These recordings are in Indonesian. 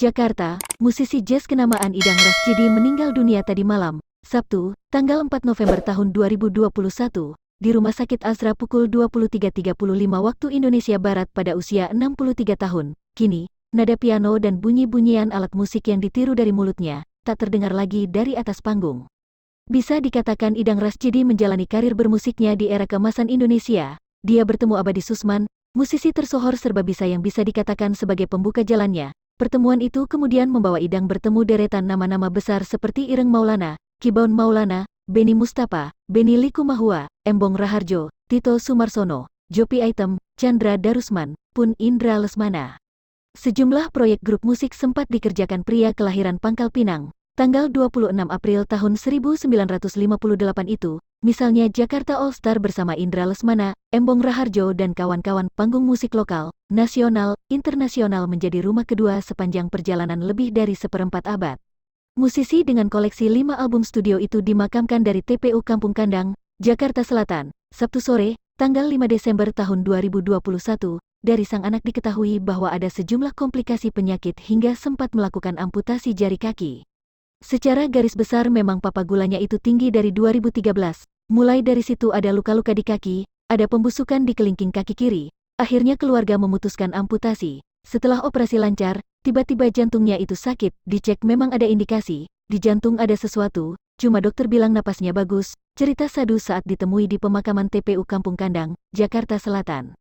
Jakarta, musisi jazz kenamaan Idang Rasjidi meninggal dunia tadi malam, Sabtu, tanggal 4 November tahun 2021, di Rumah Sakit Azra pukul 23.35 waktu Indonesia Barat pada usia 63 tahun. Kini, nada piano dan bunyi-bunyian alat musik yang ditiru dari mulutnya, tak terdengar lagi dari atas panggung. Bisa dikatakan Idang Rasjidi menjalani karir bermusiknya di era keemasan Indonesia. Dia bertemu Abadi Susman, musisi tersohor serba bisa yang bisa dikatakan sebagai pembuka jalannya. Pertemuan itu kemudian membawa Idang bertemu deretan nama-nama besar seperti Ireng Maulana, Kibaun Maulana, Benny Mustafa, Benny Likumahua, Embong Raharjo, Tito Sumarsono, Jopi Aitem, Chandra Darusman, pun Indra Lesmana. Sejumlah proyek grup musik sempat dikerjakan pria kelahiran Pangkal Pinang, tanggal 26 April tahun 1958 itu, misalnya Jakarta All Star bersama Indra Lesmana, Embong Raharjo dan kawan-kawan. Panggung musik lokal, nasional, internasional menjadi rumah kedua sepanjang perjalanan lebih dari seperempat abad. Musisi dengan koleksi 5 album studio itu dimakamkan dari TPU Kampung Kandang, Jakarta Selatan, Sabtu sore, tanggal 5 Desember tahun 2021. Dari sang anak diketahui bahwa ada sejumlah komplikasi penyakit hingga sempat melakukan amputasi jari kaki. Secara garis besar memang papa gulanya itu tinggi dari 2013, mulai dari situ ada luka-luka di kaki, ada pembusukan di kelingking kaki kiri, akhirnya keluarga memutuskan amputasi. Setelah operasi lancar, tiba-tiba jantungnya itu sakit, dicek memang ada indikasi, di jantung ada sesuatu, cuma dokter bilang napasnya bagus, cerita Sadu saat ditemui di pemakaman TPU Kampung Kandang, Jakarta Selatan.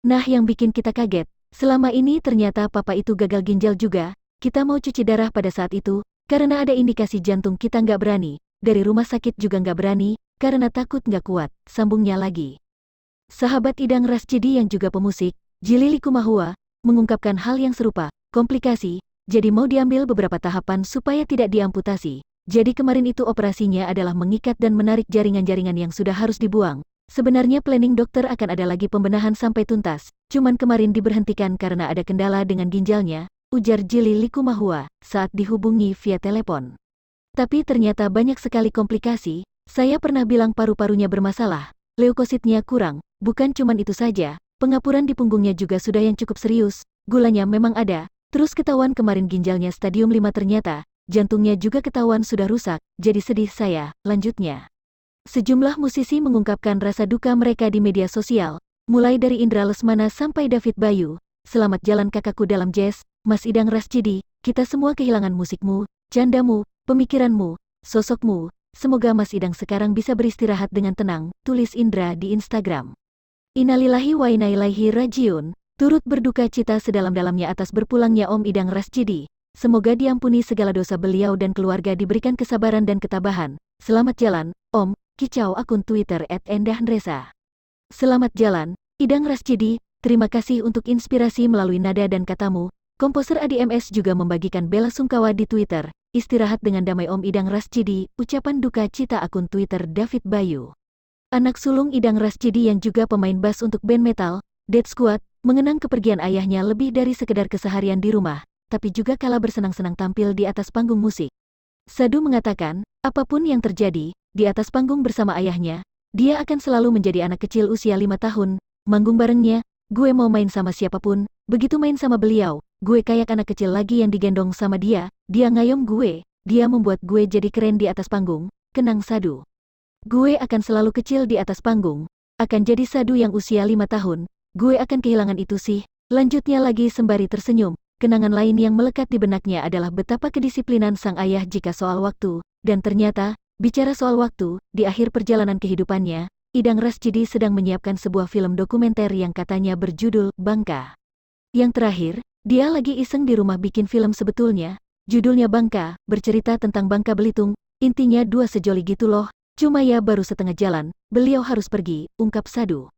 Nah yang bikin kita kaget, selama ini ternyata papa itu gagal ginjal juga, kita mau cuci darah pada saat itu, karena ada indikasi jantung kita nggak berani, dari rumah sakit juga nggak berani, karena takut nggak kuat, sambungnya lagi. Sahabat Idang Rasjidi yang juga pemusik, Jili Likumahua, mengungkapkan hal yang serupa, komplikasi, jadi mau diambil beberapa tahapan supaya tidak diamputasi. Jadi kemarin itu operasinya adalah mengikat dan menarik jaringan-jaringan yang sudah harus dibuang. Sebenarnya planning dokter akan ada lagi pembenahan sampai tuntas, cuman kemarin diberhentikan karena ada kendala dengan ginjalnya, ujar Jili Likumahua saat dihubungi via telepon. Tapi ternyata banyak sekali komplikasi, saya pernah bilang paru-parunya bermasalah, leukositnya kurang, bukan cuman itu saja, pengapuran di punggungnya juga sudah yang cukup serius, gulanya memang ada, terus ketahuan kemarin ginjalnya stadium 5 ternyata, jantungnya juga ketahuan sudah rusak, jadi sedih saya, lanjutnya. Sejumlah musisi mengungkapkan rasa duka mereka di media sosial, mulai dari Indra Lesmana sampai David Bayu. Selamat jalan kakakku dalam jazz, Mas Idang Rasjidi, kita semua kehilangan musikmu, candamu, pemikiranmu, sosokmu. Semoga Mas Idang sekarang bisa beristirahat dengan tenang, tulis Indra di Instagram. Innalillahi wa inna ilaihi rajiun, turut berduka cita sedalam-dalamnya atas berpulangnya Om Idang Rasjidi. Semoga diampuni segala dosa beliau dan keluarga, diberikan kesabaran dan ketabahan. Selamat jalan, Om. Kicau akun Twitter @endahandresa. Selamat jalan, Idang Rasjidi, terima kasih untuk inspirasi melalui nada dan katamu. Komposer ADMS juga membagikan bela sungkawa di Twitter. Istirahat dengan damai Om Idang Rasjidi, ucapan duka cita akun Twitter David Bayu. Anak sulung Idang Rasjidi yang juga pemain bass untuk band metal, Dead Squad, mengenang kepergian ayahnya lebih dari sekedar keseharian di rumah, tapi juga kala bersenang-senang tampil di atas panggung musik. Sadu mengatakan, apapun yang terjadi, di atas panggung bersama ayahnya, dia akan selalu menjadi anak kecil usia 5 tahun, manggung barengnya, gue mau main sama siapapun, begitu main sama beliau, gue kayak anak kecil lagi yang digendong sama dia ngayom gue, dia membuat gue jadi keren di atas panggung, kenang Sadu. Gue akan selalu kecil di atas panggung, akan jadi Sadu yang usia 5 tahun, gue akan kehilangan itu sih, lanjutnya lagi sembari tersenyum. Kenangan lain yang melekat di benaknya adalah betapa kedisiplinan sang ayah jika soal waktu, dan ternyata, bicara soal waktu, di akhir perjalanan kehidupannya, Idang Rasjidi sedang menyiapkan sebuah film dokumenter yang katanya berjudul Bangka. Yang terakhir, dia lagi iseng di rumah bikin film sebetulnya, judulnya Bangka, bercerita tentang Bangka Belitung, intinya dua sejoli gitu loh, cuma ya baru setengah jalan, beliau harus pergi, ungkap Sadu.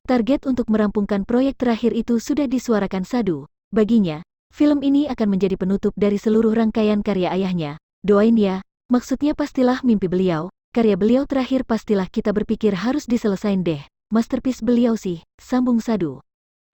Target untuk merampungkan proyek terakhir itu sudah disuarakan Sadu, baginya, film ini akan menjadi penutup dari seluruh rangkaian karya ayahnya, doain ya, maksudnya pastilah mimpi beliau, karya beliau terakhir pastilah kita berpikir harus diselesain deh, masterpiece beliau sih, sambung Sadu.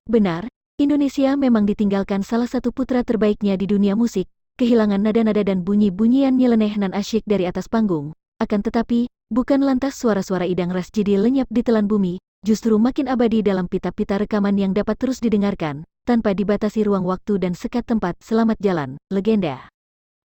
Benar, Indonesia memang ditinggalkan salah satu putra terbaiknya di dunia musik, kehilangan nada-nada dan bunyi-bunyian nyeleneh nan asyik dari atas panggung, akan tetapi, bukan lantas suara-suara Idang Rasjidi lenyap di telan bumi, justru makin abadi dalam pita-pita rekaman yang dapat terus didengarkan. tanpa dibatasi ruang waktu dan sekat tempat. Selamat jalan, legenda.